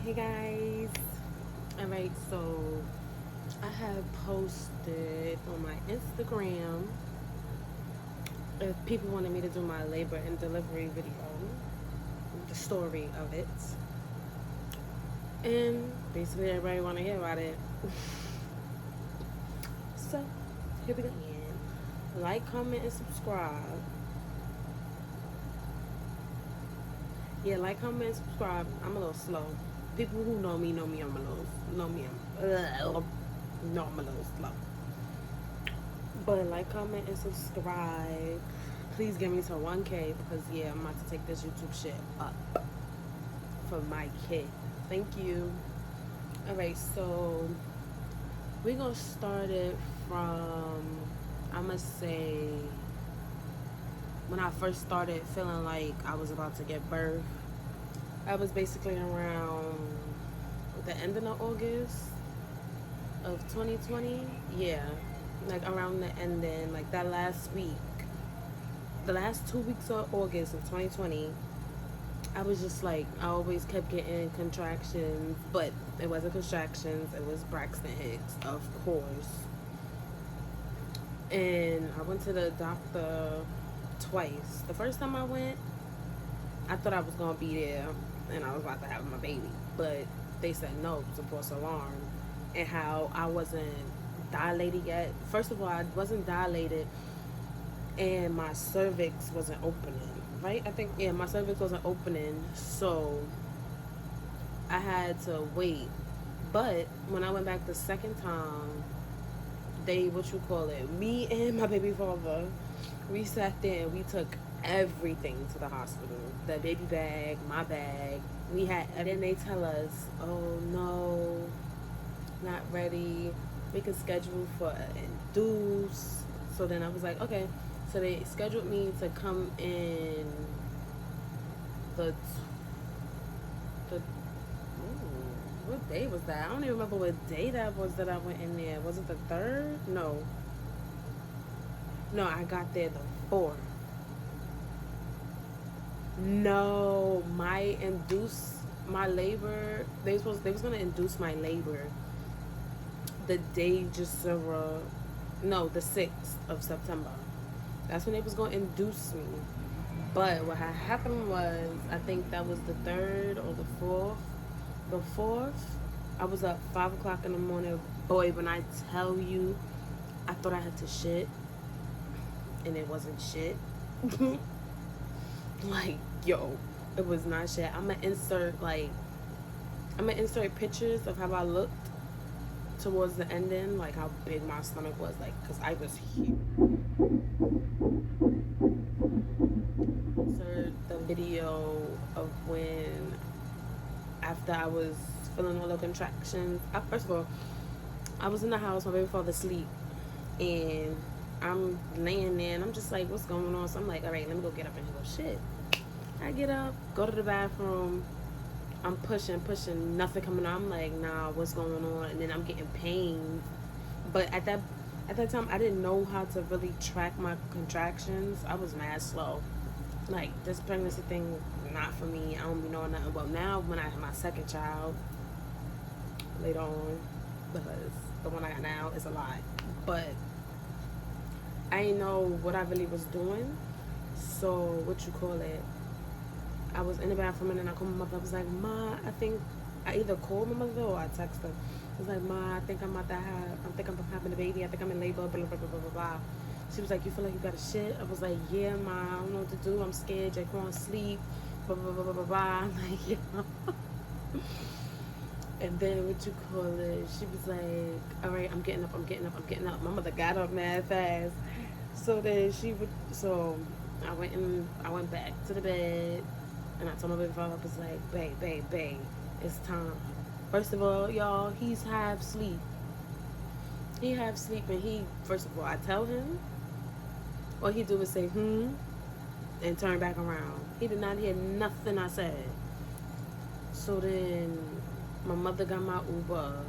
Hey guys. Alright, so I have posted on my Instagram if people wanted me to do my labor and delivery video, the story of it. And basically everybody wanna hear about it. So here we go again. Like, comment, and subscribe. Yeah, like, comment, and subscribe. I'm a little slow. People who know me I'm a little slow. But like, comment, and subscribe. Please get me to 1K because yeah, I'm about to take this YouTube shit up for my kid. Thank you. Alright, so we're gonna start it from, I'ma say, when I first started feeling like I was about to give birth. I was basically around the ending of August of 2020. Yeah, like around the ending, like that last week, the last 2 weeks of August of 2020. I was just like, I always kept getting contractions, but it wasn't contractions, it was Braxton Hicks, of course. And I went to the doctor twice. The first time I went, I thought I was gonna be there and I was about to have my baby, but they said no, it's a false alarm. And how I wasn't dilated yet. First of all, I wasn't dilated, and my cervix wasn't opening. Right? I think my cervix wasn't opening, so I had to wait. But when I went back the second time, me and my baby father, we sat there and we took everything to the hospital. The baby bag, my bag. And then they tell us, oh no, not ready. We can schedule for induce. So then I was like, okay. So they scheduled me to come in what day was that? I don't even remember what day that was that I went in there. Was it the 3rd? No, I got there the 4th. No, my labor. They was gonna induce my labor the day the 6th of September. That's when they was gonna induce me. But what had happened was, I think that was the 3rd or the 4th. The 4th, I was up 5 o'clock in the morning. Boy, when I tell you, I thought I had to shit, and it wasn't shit. Like, yo, it was not shit. I'm gonna insert pictures of how I looked towards the ending, like how big my stomach was, like, cause I was huge. Insert the video of when, after I was feeling all the contractions. First of all, I was in the house, my baby father asleep, and I'm laying there, and I'm just like, what's going on? So I'm like, all right, let me go get up, and he goes, shit. I get up, go to the bathroom. I'm pushing, nothing coming on. I'm like, nah, what's going on? And then I'm getting pain. But at that time, I didn't know how to really track my contractions. I was mad slow. Like, this pregnancy thing, not for me. I don't be knowing nothing. Well, now when I have my second child later on, because the one I got now is a lot. But I didn't know what I really was doing. So, I was in the bathroom, and then I called my mother. I was like, Ma, I either called my mother or I texted her. I was like, Ma, I think I'm having a baby. I think I'm in labor, blah, blah, blah, blah, blah, blah. She was like, you feel like you got a shit? I was like, yeah, Ma, I don't know what to do. I'm scared. Jake won't sleep, blah, blah, blah, blah, blah, blah. I'm like, yeah. And then she was like, all right, I'm getting up. My mother got up mad fast. So then I went back to the bed. And I told my baby father, I was like, babe, it's time. First of all, y'all, he's half asleep. And first of all, I tell him, all he do is say, and turn back around. He did not hear nothing I said. So then my mother got my Uber.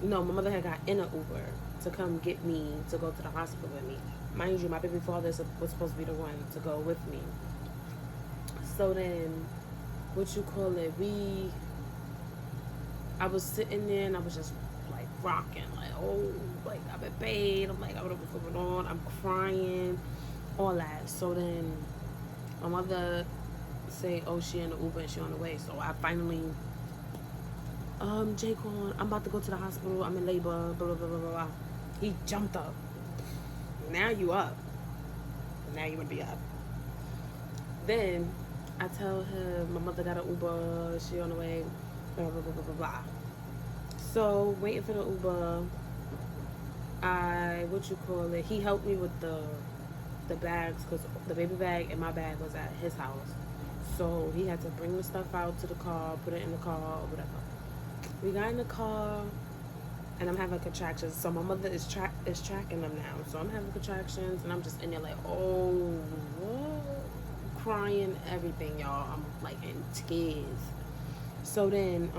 No, my mother had got in an Uber to come get me to go to the hospital with me. Mind you, my baby father was supposed to be the one to go with me. So then, we I was sitting there and I was just like rocking, like, oh, like I've been paid. I'm like, I don't know what's going on. I'm crying, all that. So then my mother say, oh, she in the Uber and she on the way. So I finally, Jaquan, I'm about to go to the hospital. I'm in labor, blah, blah, blah, blah, blah. He jumped up. Now you up. Now you would be up. Then I tell him my mother got an Uber. She on the way, blah, blah, blah, blah, blah, blah. So waiting for the Uber, he helped me with the bags because the baby bag and my bag was at his house. So he had to bring the stuff out to the car, put it in the car or whatever. We got in the car and I'm having contractions. So my mother is tracking them now. So I'm having contractions and I'm just in there like, oh, what? Crying, everything, y'all. I'm like in tears. So then,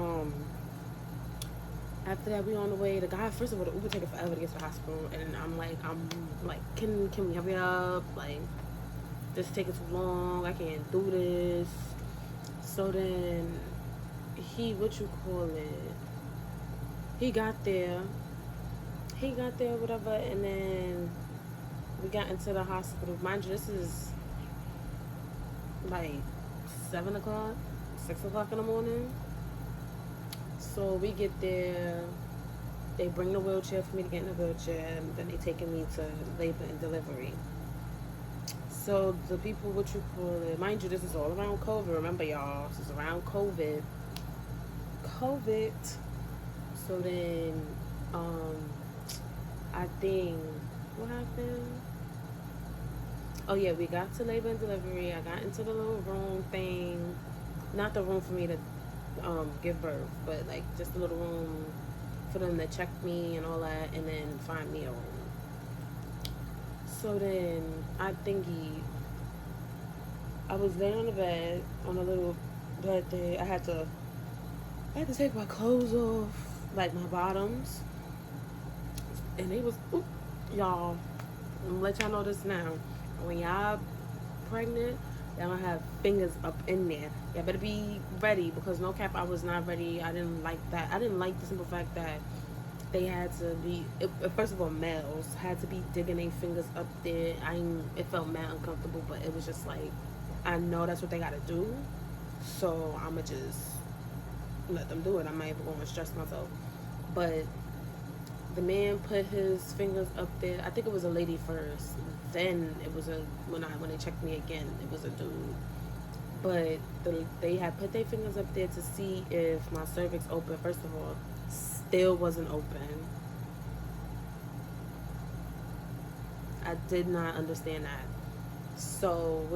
after that, we on the way. The guy, first of all, the Uber taking forever to get to the hospital, and I'm like, can we hurry up? Like, this is taking too long. I can't do this. So then, he got there, whatever, and then we got into the hospital. Mind you, this is like 7 o'clock, 6 o'clock in the morning. So we get there, they bring the wheelchair for me to get in the wheelchair, and then they taking me to labor and delivery. So the people, mind you, this is all around COVID. Remember, y'all, this is around COVID. So then, I think, what happened? Oh yeah, we got to labor and delivery. I got into the little room thing, not the room for me to give birth, but like just a little room for them to check me and all that, and then find me a room. So then I was laying on the bed, on a little bed thing. I had to take my clothes off, like my bottoms, and they was, y'all, I'm gonna let y'all know this now. When y'all pregnant, y'all gonna have fingers up in there. Y'all better be ready, because no cap, I was not ready. I didn't like that. I didn't like the simple fact that they had to be, first of all, males had to be digging their fingers up there. It felt mad uncomfortable, but it was just like, I know that's what they gotta do, so I'ma just let them do it. I'm not even gonna stress myself. But the man put his fingers up there. I think it was a lady first. Then it was when they checked me again, it was a dude. But they had put their fingers up there to see if my cervix open. First of all, still wasn't open. I did not understand that. So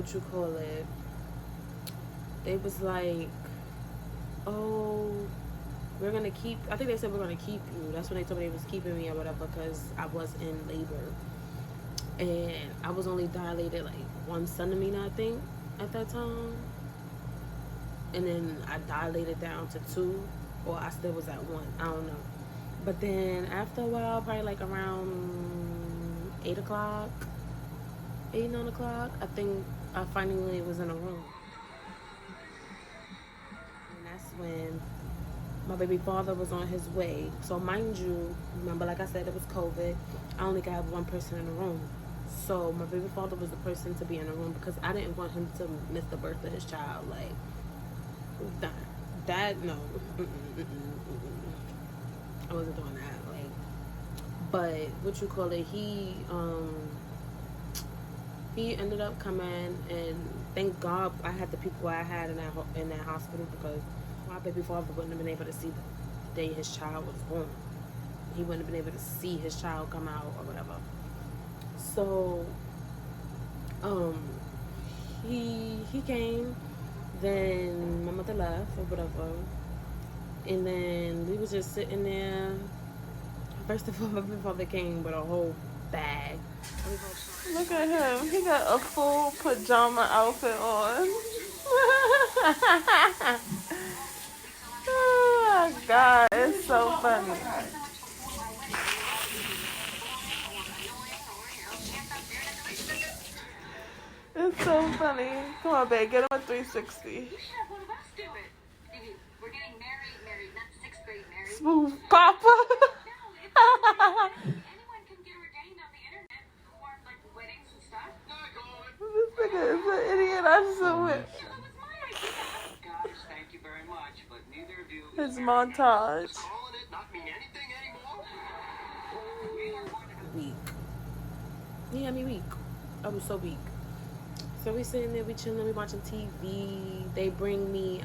they was like, oh, we're gonna keep, I think they said we're gonna keep you. That's when they told me they was keeping me or whatever, because I was in labor. And I was only dilated like 1 centimeter, I think, at that time. And then I dilated down to 2, or I still was at 1, I don't know. But then after a while, probably like around 8 o'clock, 9 o'clock, I think I finally was in a room. And that's when my baby father was on his way. So mind you, remember, like I said, it was COVID. I only got 1 person in the room. So my baby father was the person to be in the room, because I didn't want him to miss the birth of his child. Like, that no. I wasn't doing that. Like, but he ended up coming, and thank God I had the people I had in that hospital, because my baby father wouldn't have been able to see the day his child was born. He wouldn't have been able to see his child come out or whatever. So, he came. Then my mother left or whatever, and then we was just sitting there. First of all, my baby father came with a whole bag. Look at him. He got a full pajama outfit on. Oh my God, it's so funny. It's so funny. Come on, babe, get him a 360. His montage. Weak. He had me weak. I was so weak. So we sitting there, we chilling, we watching TV. I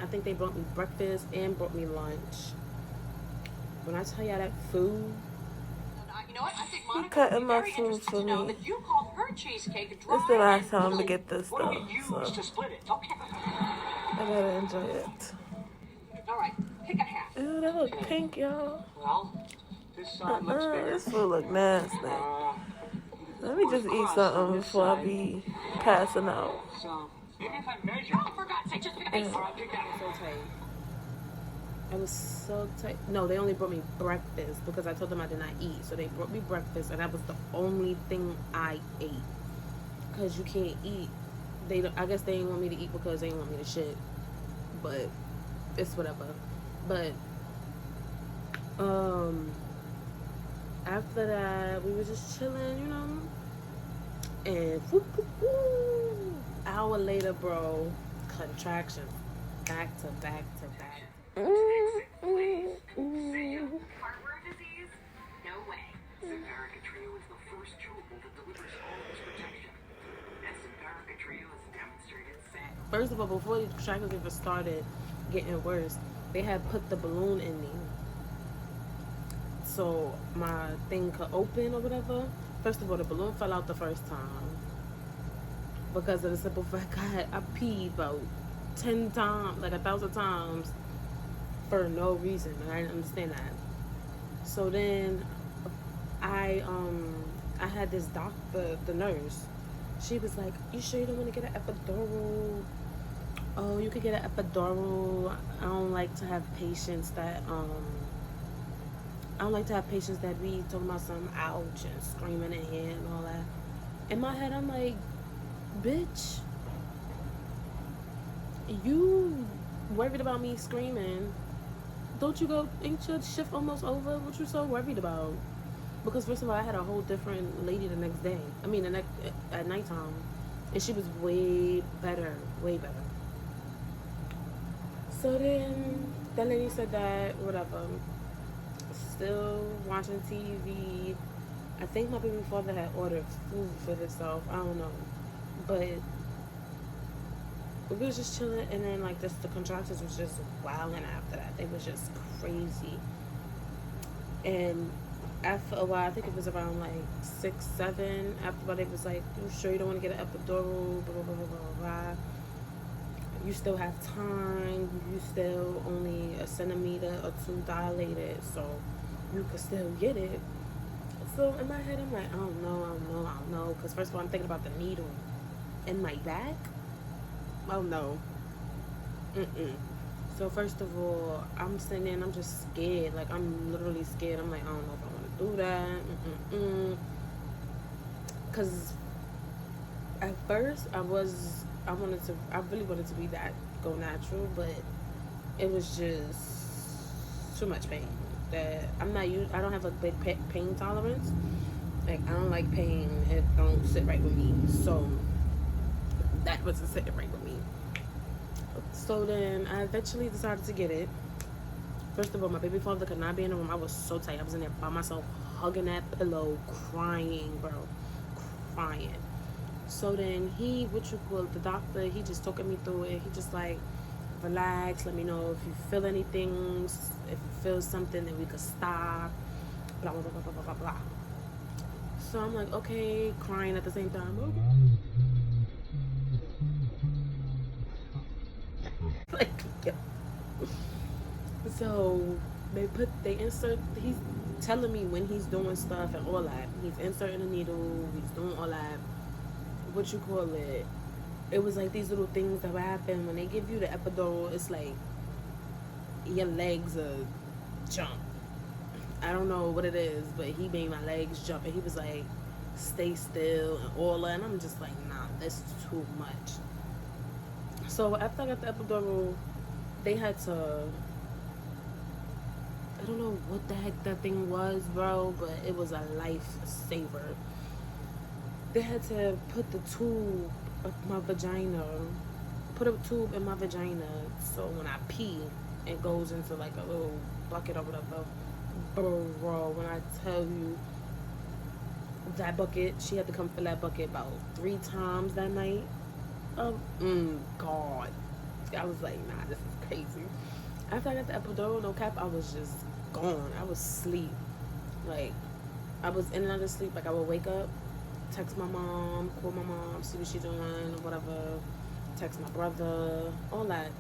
think they brought me breakfast and brought me lunch. When I tell y'all that food, He cutting my food for me. This is the last time I'm gonna get this though, so I gotta enjoy it. Ew, that look pink, y'all. This food look nasty. Let me just eat something before I be passing out. I was so tight. No, they only brought me breakfast because I told them I did not eat. So they brought me breakfast, and that was the only thing I ate. Because you can't eat. I guess they didn't want me to eat because they didn't want me to shit. But it's whatever. But after that, we were just chilling, you know. And hour later, bro, contractions, back to back to back. Heartworm disease? No way. Simparica Trio is the first chewable that delivers all this protection. And Simparica Trio has demonstrated safe. First of all, before the contractions even started getting worse, they had put the balloon in me, so my thing could open or whatever. First of all, the balloon fell out the first time because of the simple fact I peed about 10 times, like 1,000 times, for no reason, and I didn't understand that. So then I had this doctor, the nurse. She was like, "You sure you don't want to get an epidural? Oh, you could get an epidural. I don't like to have patients that be talking about some ouch and screaming in here and all that." In my head, I'm like, bitch, you worried about me screaming? Don't you go? Ain't your shift almost over? What you so worried about? Because first of all, I had a whole different lady the next day. I mean, at nighttime, and she was way better, way better. So then that lady said that whatever. Still watching TV. I think my baby father had ordered food for himself. I don't know, but we was just chilling, and then like the contractions was just wilding after that. They was just crazy. And after a while, I think it was around like 6, 7. After a while, they was like, "You sure you don't want to get an epidural? Blah blah blah blah blah blah. You still have time. You still only a centimeter or 2 dilated, so you could still get it." So in my head, I'm like, I don't know. Because first of all, I'm thinking about the needle in my back. Oh no. So first of all, I'm sitting there and I'm just scared. Like, I'm literally scared. I'm like, I don't know if I want to do that. Because at first, I really wanted to be that, go natural, but it was just too much pain. That I don't have a big pain tolerance. Like, I don't like pain. It don't sit right with me. So that wasn't sitting right with me. So then I eventually decided to get it. First of all, my baby father could not be in the room. I was so tight. I was in there by myself, hugging that pillow, crying, bro. Crying. So then the doctor, he just took me through it. He just like, relax, let me know if you feel anything, if you feel something, then we could stop, blah, blah, blah, blah, blah, blah, blah. So I'm like, okay, crying at the same time. Like, yeah. So he's telling me when he's doing stuff and all that. He's inserting a needle, he's doing all that. It was like these little things that would happen when they give you the epidural. It's like your legs jump. I don't know what it is, but he made my legs jump, and he was like, stay still and all that. And I'm just like, nah, this is too much. So after I got the epidural, they had to, I don't know what the heck that thing was, bro, but it was a lifesaver. They had to put the tube up my vagina, put a tube in my vagina, so when I pee, and goes into like a little bucket or whatever. Bro, when I tell you that bucket, she had to come fill that bucket about 3 times that night. God. I was like, nah, this is crazy. After I got the epidural, no cap, I was just gone. I was asleep. Like, I was in and out of sleep. Like, I would wake up, text my mom, call my mom, see what she's doing, or whatever. Text my brother, all that.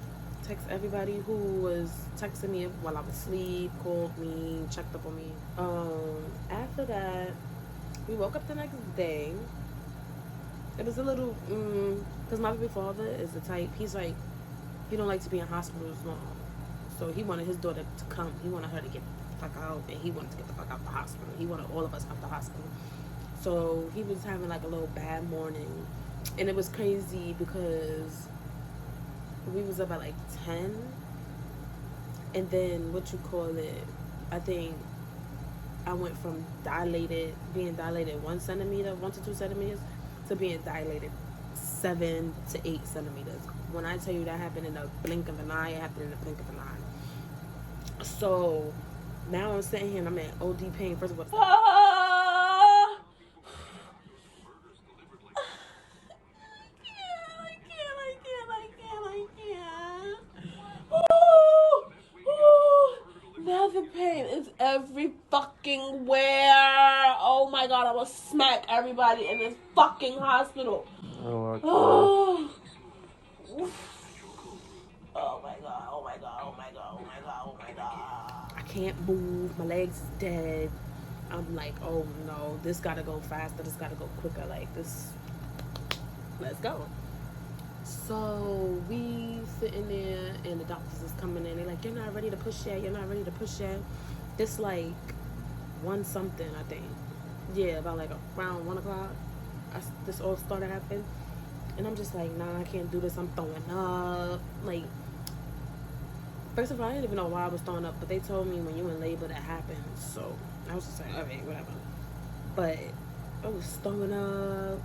Text everybody who was texting me while I was asleep, called me, checked up on me. After that, we woke up the next day. It was a little, because my baby father is the type, he's like, he don't like to be in hospitals long. So he wanted his daughter to come. He wanted her to get the fuck out, and he wanted to get the fuck out the hospital. He wanted all of us out the hospital. So he was having like a little bad morning. And it was crazy because we was up at like 10. And then, I think I went from being dilated 1 to 2 centimeters, to being dilated 7 to 8 centimeters. When I tell you that happened in a blink of an eye, it happened in a blink of an eye. So now I'm sitting here and I'm in OD pain. First of all, now the pain is every fucking where. Oh my god, I will smack everybody in this fucking hospital. Oh my god, oh my god, oh my god, oh my god, oh my god. I can't move, my legs is dead. I'm like, oh no, this gotta go faster, this gotta go quicker, like this, let's go. So we sitting there and the doctors is coming in, they're like, you're not ready to push yet, you're not ready to push yet. This like 1 something, I think. Yeah, about like around 1 o'clock, this all started happening. And I'm just like, nah, I can't do this. I'm throwing up. Like, first of all, I didn't even know why I was throwing up, but they told me when you in labor that happens. So I was just like, okay, whatever. But I was throwing up,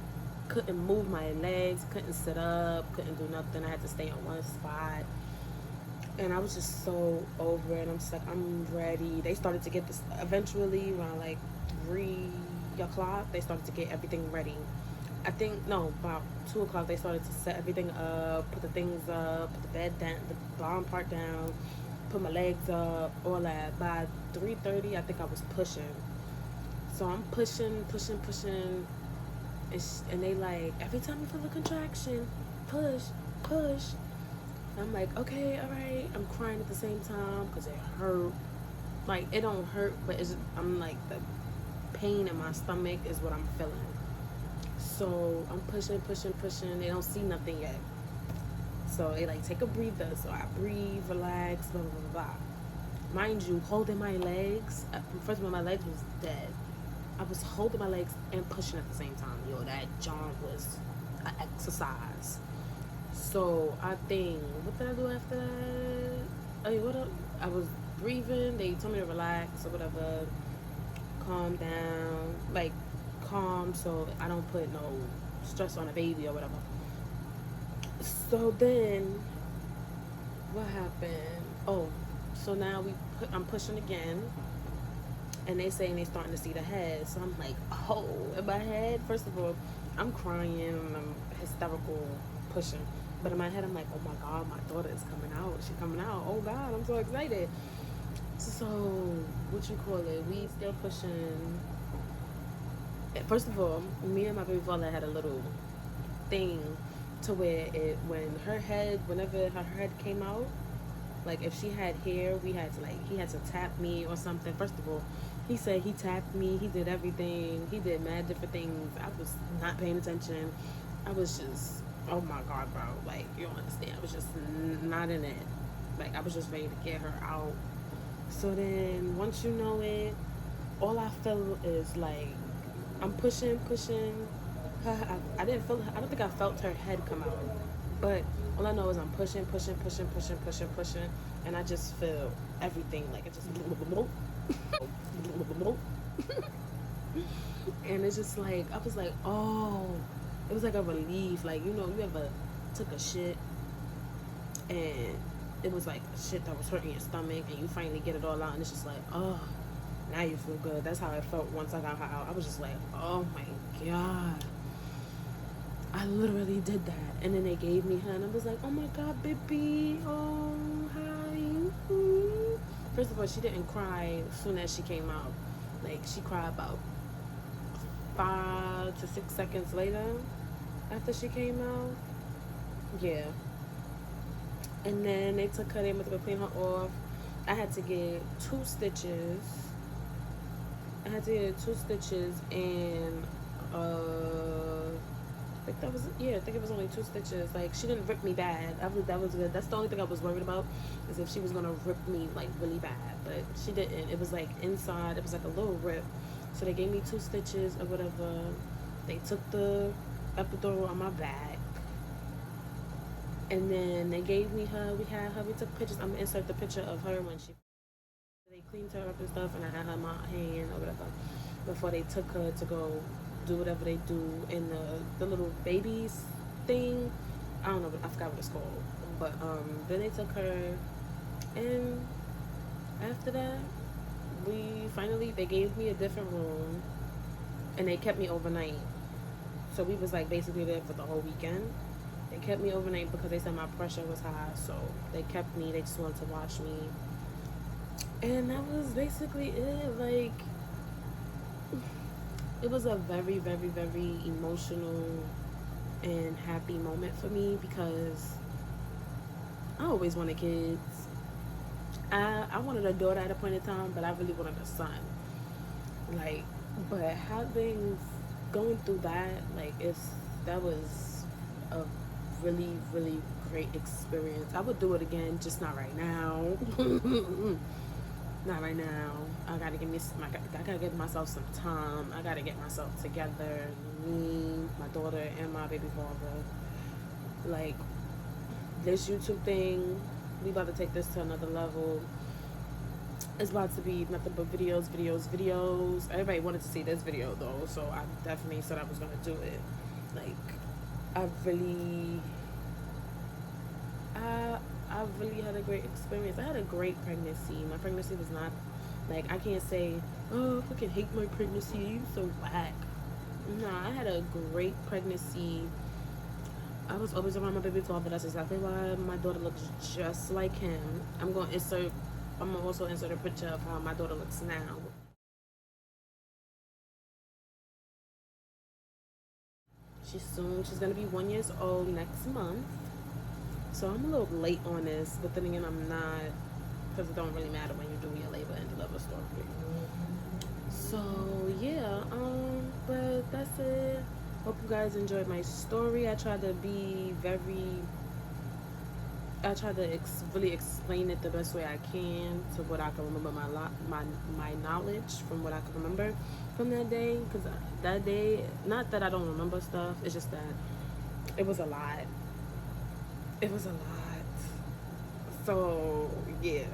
couldn't move my legs, couldn't sit up, couldn't do nothing. I had to stay on one spot. And I was just so over it. I'm just like, I'm ready. They started to get this eventually around like 3 o'clock. They started to get everything ready. I think, no, about 2 o'clock, they started to set everything up, put the things up, put the bed down, the bottom part down, put my legs up, all that. By 3:30, I think I was pushing. So I'm pushing, and they like, every time you feel a contraction, push. I'm like, okay, all right. I'm crying at the same time because it hurt. Like, it don't hurt, but I'm like, the pain in my stomach is what I'm feeling. So I'm pushing. They don't see nothing yet. So they like, take a breather. So I breathe, relax, blah, blah, blah, blah. Mind you, holding my legs. First of all, my legs was dead. I was holding my legs and pushing at the same time. Yo, that jaunt was an exercise. So I think, what did I do after that? I was breathing. They told me to relax or whatever. Calm down. Like, calm so I don't put no stress on a baby or whatever. So then what happened? Oh, so now I'm pushing again, and they saying they starting to see the head. So I'm like, oh, in my head, first of all, I'm crying and I'm hysterical pushing, but in my head I'm like, oh my god, my daughter is coming out. She's coming out. Oh god, I'm so excited. So we still pushing. First of all, me and my baby father had a little thing to where whenever her head came out, like if she had hair, he had to tap me or something. First of all, he said he tapped me, he did everything, he did mad different things. I was not paying attention. I was just, oh my god, bro, like, you don't understand. I was just not in it. Like, I was just ready to get her out. So then, once you know it, all I feel is like, I'm pushing. I don't think I felt her head come out. But all I know is I'm pushing. And I just feel everything, like it just and it's just like, I was like, oh, it was like a relief. Like, you know, you ever took a shit and it was like shit that was hurting your stomach, and you finally get it all out, and it's just like, oh, now you feel good. That's how I felt once I got her out. I was just like, oh my god, I literally did that. And then they gave me her, and I was like, oh my god, baby, oh hi. First of all, she didn't cry as soon as she came out. Like, she cried about 5 to 6 seconds later after she came out. Yeah. And then they took her, they went to go clean her off. I had to get 2 stitches. And I think it was only 2 stitches. Like, she didn't rip me bad. That was good. That's the only thing I was worried about, is if she was gonna rip me like really bad. But she didn't. It was like inside. It was like a little rip. So they gave me 2 stitches or whatever. They took the epidural on my back, and then they gave me her. We had her. We took pictures. I'm gonna insert the picture of her when they cleaned her up and stuff, and I had her in my hand or whatever before they took her to go do whatever they do in the little babies thing. I don't know, I forgot what it's called. But then they took her, and after that, they gave me a different room, and they kept me overnight. So we was like basically there for the whole weekend. They kept me overnight because they said my pressure was high, so they kept me. They just wanted to watch me, and that was basically it. Like, it was a very, very, very emotional and happy moment for me, because I always wanted kids. I wanted a daughter at a point in time, but I really wanted a son. Like, but going through that, like, that was a really, really great experience. I would do it again, just not right now. Not right now. I gotta give myself some time. I gotta get myself together. Me, my daughter, and my baby father. Like, this YouTube thing, we about to take this to another level. It's about to be nothing but videos. Everybody wanted to see this video though, so I definitely said I was gonna do it. Like, I really had a great experience. I had a great pregnancy. My pregnancy was not, like, I can't say, oh, I fucking hate my pregnancy, you so whack. Nah, I had a great pregnancy. I was always around my baby father. That's exactly why my daughter looks just like him. I'm gonna also insert a picture of how my daughter looks now. She's gonna be 1 year old next month. So I'm a little late on this, but then again, I'm not, because it don't really matter when you do your labor and deliver story. So yeah, but that's it. Hope you guys enjoyed my story. I tried to really explain it the best way I can to what I can remember, my knowledge from what I can remember from that day. Because that day, not that I don't remember stuff, it's just that it was a lot. So yeah,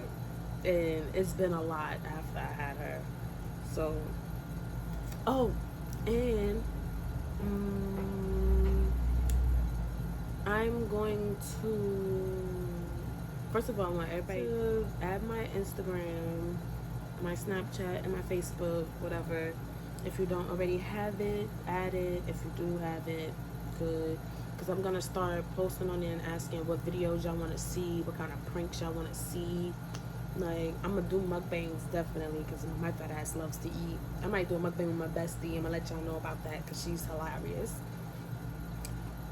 and it's been a lot after I had her. So, and I'm going to, first of all, I want everybody to add my Instagram, my Snapchat, and my Facebook, whatever. If you don't already have it, add it. If you do have it, good. Because I'm going to start posting on there and asking what videos y'all want to see, what kind of pranks y'all want to see. Like, I'm going to do mukbangs, definitely, because my fat ass loves to eat. I might do a mukbang with my bestie. I'm going to let y'all know about that, because she's hilarious.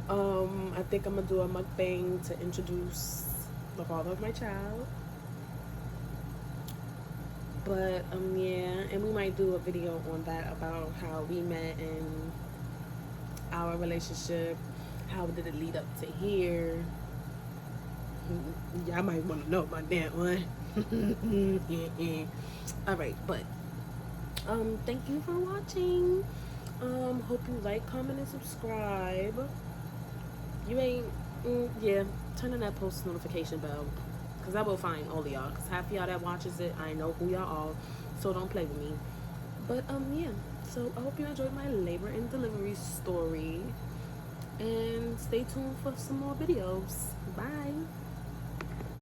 I think I'm going to do a mukbang to introduce the father of my child. But, yeah, and we might do a video on that, about how we met and our relationship. How did it lead up to here? Y'all might want to know about that one. Alright, but thank you for watching. Hope you like, comment, and subscribe. You ain't, turn on that post notification bell, because I will find all of y'all, because half of y'all that watches it, I know who y'all are, so don't play with me. But yeah, so I hope you enjoyed my labor and delivery story, and stay tuned for some more videos. Bye.